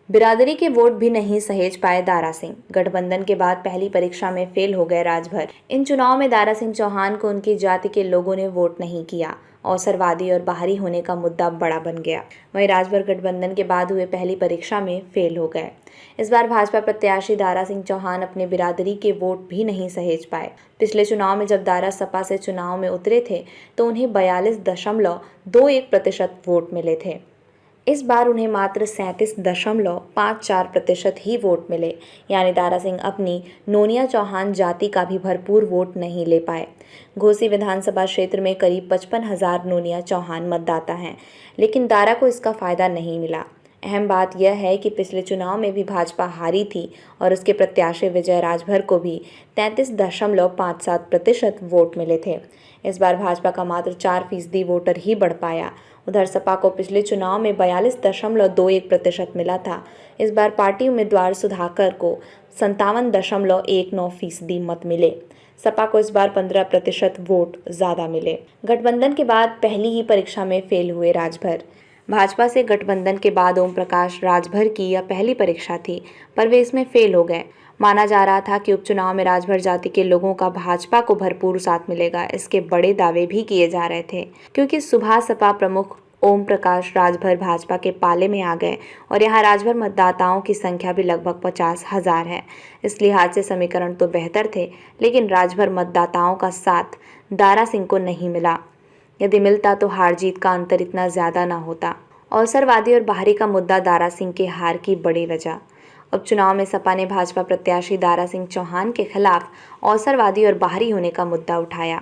बिरादरी के वोट भी नहीं सहेज पाए दारा सिंह। गठबंधन के बाद पहली परीक्षा में फेल हो गए राजभर। इन चुनाव में दारा सिंह चौहान को उनकी जाति के लोगों ने वोट नहीं किया। अवसरवादी और बाहरी होने का मुद्दा बड़ा बन गया। वहीं राजभर गठबंधन के बाद हुए पहली परीक्षा में फेल हो गए। इस बार भाजपा प्रत्याशी दारा सिंह चौहान अपने बिरादरी के वोट भी नहीं सहेज पाए। पिछले चुनाव में जब दारा सपा से चुनाव में उतरे थे तो उन्हें 42.21% वोट मिले थे। इस बार उन्हें मात्र 37.54% ही वोट मिले, यानी दारा सिंह अपनी नोनिया चौहान जाति का भी भरपूर वोट नहीं ले पाए। घोसी विधानसभा क्षेत्र में करीब 55,000 नोनिया चौहान मतदाता हैं, लेकिन दारा को इसका फायदा नहीं मिला। अहम बात यह है कि पिछले चुनाव में भी भाजपा हारी थी और उसके प्रत्याशी विजय राजभर को भी 33.57% वोट मिले थे। इस बार भाजपा का मात्र 4% वोटर ही बढ़ पाया। उधर सपा को पिछले चुनाव में 42.21% मिला था। इस बार पार्टी उम्मीदवार सुधाकर को 57.19% मत मिले। सपा को इस बार 15% वोट ज़्यादा मिले। गठबंधन के बाद पहली ही परीक्षा में फेल हुए राजभर। भाजपा से गठबंधन के बाद ओम प्रकाश राजभर की यह पहली परीक्षा थी, पर वे इसमें फेल हो गए। माना जा रहा था कि उपचुनाव में राजभर जाति के लोगों का भाजपा को भरपूर साथ मिलेगा। इसके बड़े दावे भी किए जा रहे थे, क्योंकि सुबह सपा प्रमुख ओम प्रकाश राजभर भाजपा के पाले में आ गए और यहाँ राजभर मतदाताओं की संख्या भी लगभग 50,000 है। इस लिहाज से समीकरण तो बेहतर थे, लेकिन राजभर मतदाताओं का साथ दारा सिंह को नहीं मिला। यदि मिलता तो हार जीत का अंतर इतना ज़्यादा ना होता। अवसरवादी और बाहरी का मुद्दा दारा सिंह के हार की बड़ी वजह। उपचुनाव में सपा ने भाजपा प्रत्याशी दारा सिंह चौहान के खिलाफ अवसरवादी और बाहरी होने का मुद्दा उठाया।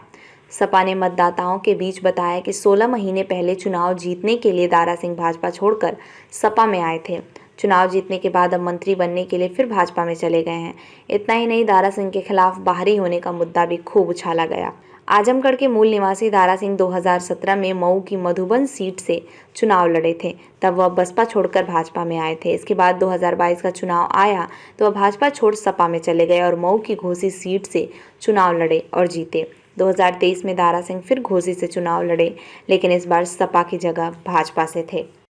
सपा ने मतदाताओं के बीच बताया कि 16 महीने पहले चुनाव जीतने के लिए दारा सिंह भाजपा छोड़कर सपा में आए थे। चुनाव जीतने के बाद अब मंत्री बनने के लिए फिर भाजपा में चले गए हैं। इतना ही नहीं, दारा सिंह के खिलाफ बाहरी होने का मुद्दा भी खूब उछाला गया। आजमगढ़ के मूल निवासी दारा सिंह 2017 में मऊ की मधुबन सीट से चुनाव लड़े थे। तब वह बसपा छोड़कर भाजपा में आए थे। इसके बाद 2022 का चुनाव आया तो वह भाजपा छोड़ सपा में चले गए और मऊ की घोसी सीट से चुनाव लड़े और जीते। 2023 में दारा सिंह फिर घोसी से चुनाव लड़े, लेकिन इस बार सपा की जगह भाजपा से थे।